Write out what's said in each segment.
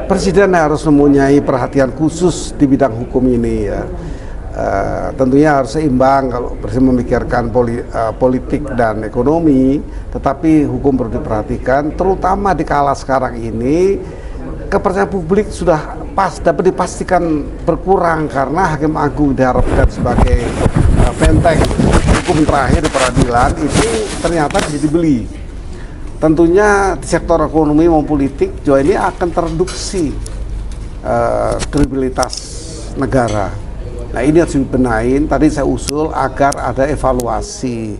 Presiden harus mempunyai perhatian khusus di bidang hukum ini ya. Tentunya harus seimbang kalau Presiden memikirkan politik dan ekonomi, tetapi hukum perlu diperhatikan, terutama di kala sekarang ini kepercayaan publik sudah dapat dipastikan berkurang karena Hakim Agung diharapkan sebagai benteng hukum terakhir di peradilan itu ternyata bisa dibeli. Tentunya di sektor ekonomi maupun politik juga ini akan tereduksi kredibilitas negara. Nah ini harus dibenahin, tadi saya usul agar ada evaluasi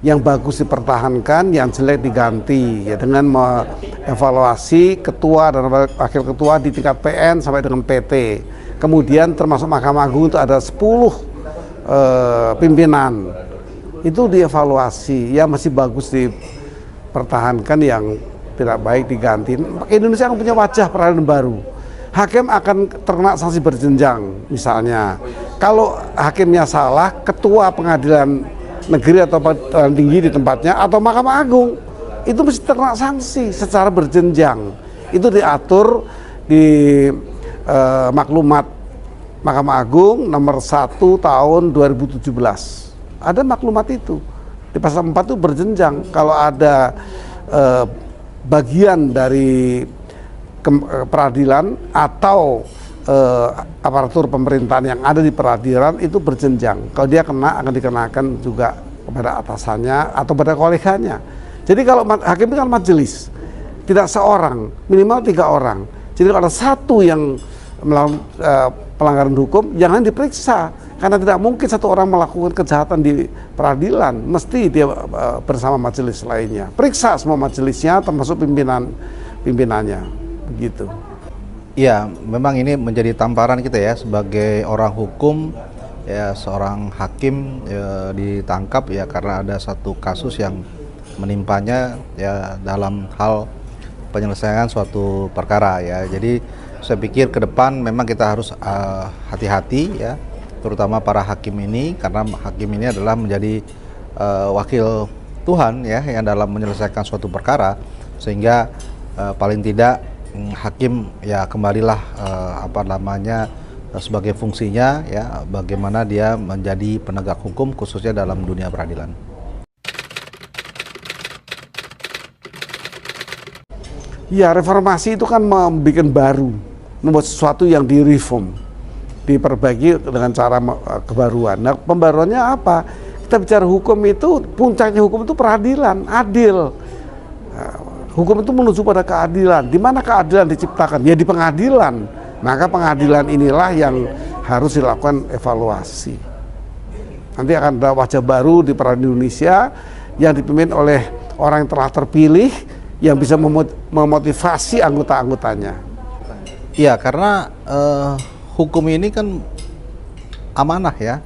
yang bagus dipertahankan, yang jelek diganti ya, dengan mengevaluasi ketua dan wakil ketua di tingkat PN sampai dengan PT. Kemudian termasuk Mahkamah Agung itu ada 10 pimpinan. Itu dievaluasi, ya masih bagus dipertahankan, yang tidak baik diganti. Indonesia akan punya wajah peradilan baru. Hakim akan terkena sanksi berjenjang, misalnya kalau hakimnya salah, ketua pengadilan negeri atau pengadilan tinggi di tempatnya atau Mahkamah Agung itu mesti terkena sanksi secara berjenjang. Itu diatur di maklumat Mahkamah Agung nomor 1 tahun 2017. Ada maklumat itu. Di pasal 4 itu berjenjang. Kalau ada bagian dari peradilan atau aparatur pemerintahan yang ada di peradilan itu berjenjang. Kalau dia kena, akan dikenakan juga kepada atasannya atau pada koleganya. Jadi kalau hakim itu kan majelis, tidak seorang, minimal 3 orang. Jadi kalau ada satu yang melakukan pelanggaran hukum, jangan diperiksa. Karena tidak mungkin satu orang melakukan kejahatan di peradilan, mesti dia bersama majelis lainnya. Periksa semua majelisnya, termasuk pimpinannya, begitu. Ya, memang ini menjadi tamparan kita ya sebagai orang hukum, ya seorang hakim ya, ditangkap ya karena ada satu kasus yang menimpanya ya dalam hal penyelesaian suatu perkara ya. Jadi saya pikir ke depan memang kita harus hati-hati ya, terutama para hakim ini, karena hakim ini adalah menjadi wakil Tuhan ya yang dalam menyelesaikan suatu perkara, sehingga paling tidak hakim ya kembalilah sebagai fungsinya ya, bagaimana dia menjadi penegak hukum khususnya dalam dunia peradilan. Ya, reformasi itu kan membuat baru, membuat sesuatu yang direform, diperbaiki dengan cara kebaruan. Nah, pembaruannya apa? Kita bicara hukum itu, puncaknya hukum itu peradilan, adil. Hukum itu menuju pada keadilan. Di mana keadilan diciptakan? Ya di pengadilan. Maka pengadilan inilah yang harus dilakukan evaluasi. Nanti akan ada wajah baru di peradilan Indonesia yang dipimpin oleh orang yang telah terpilih, yang bisa memotivasi anggota-anggotanya. Iya, karena hukum ini kan amanah ya.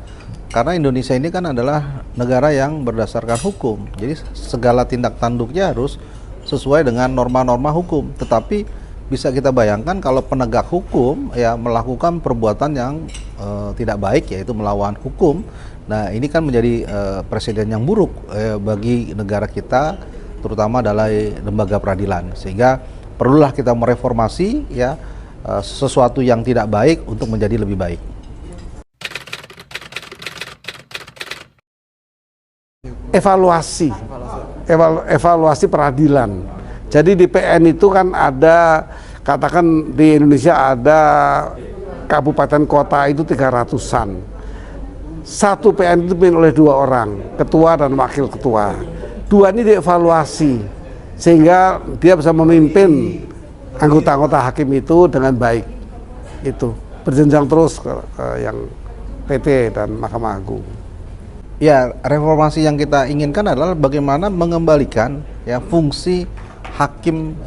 Karena Indonesia ini kan adalah negara yang berdasarkan hukum. Jadi segala tindak tanduknya harus sesuai dengan norma-norma hukum. Tetapi bisa kita bayangkan kalau penegak hukum ya melakukan perbuatan yang tidak baik, yaitu melawan hukum. Nah, ini kan menjadi presiden yang buruk bagi negara kita, terutama dalam lembaga peradilan. Sehingga perlulah kita mereformasi ya sesuatu yang tidak baik untuk menjadi lebih baik. Evaluasi peradilan. Jadi di PN itu kan ada, katakan di Indonesia ada kabupaten kota itu 300-an. Satu PN itu dipimpin oleh 2 orang, ketua dan wakil ketua. 2 ini dievaluasi sehingga dia bisa memimpin anggota-anggota hakim itu dengan baik. Itu berjenjang terus ke yang PT dan Mahkamah Agung. Ya, reformasi yang kita inginkan adalah bagaimana mengembalikan ya fungsi hakim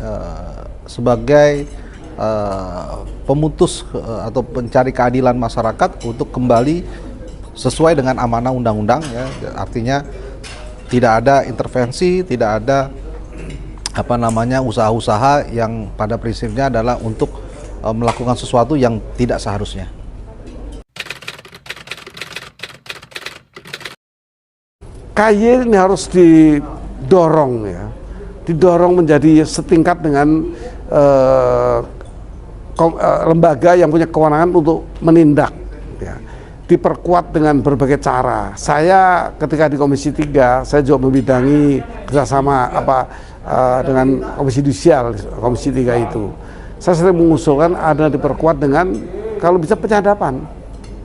sebagai pemutus atau pencari keadilan masyarakat untuk kembali sesuai dengan amanah undang-undang ya. Artinya tidak ada intervensi, tidak ada usaha-usaha yang pada prinsipnya adalah untuk melakukan sesuatu yang tidak seharusnya. KY ini harus didorong ya, didorong menjadi setingkat dengan lembaga yang punya kewenangan untuk menindak ya. Diperkuat dengan berbagai cara. Saya ketika di Komisi 3, saya juga membidangi kerjasama dengan Komisi Judisial, Komisi 3 itu. Saya sering mengusulkan ada diperkuat dengan kalau bisa penyadapan,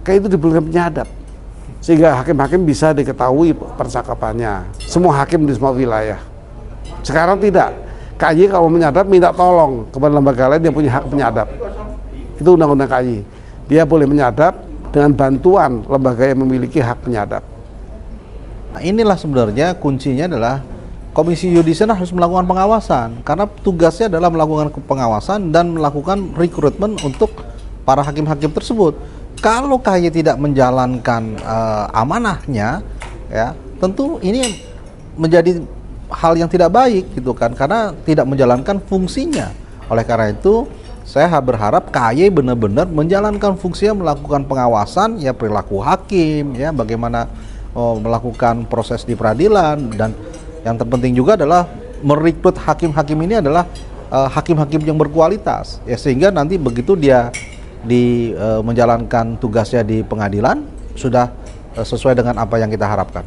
kayak itu diberikan penyadap, sehingga hakim-hakim bisa diketahui percakapannya. Semua hakim di semua wilayah. Sekarang tidak. KY kalau menyadap minta tolong kepada lembaga lain yang punya hak penyadap. Itu undang-undang KY. Dia boleh menyadap dengan bantuan lembaga yang memiliki hak penyadap. Nah, inilah sebenarnya kuncinya adalah Komisi Yudisial harus melakukan pengawasan, karena tugasnya adalah melakukan pengawasan dan melakukan rekrutmen untuk para hakim-hakim tersebut. Kalau KY tidak menjalankan amanahnya, ya tentu ini menjadi hal yang tidak baik gitu kan, karena tidak menjalankan fungsinya. Oleh karena itu, saya berharap KY benar-benar menjalankan fungsinya, melakukan pengawasan ya perilaku hakim, ya bagaimana melakukan proses di peradilan, dan yang terpenting juga adalah merekrut hakim-hakim ini adalah hakim-hakim yang berkualitas, ya sehingga nanti begitu dia menjalankan tugasnya di pengadilan sudah sesuai dengan apa yang kita harapkan.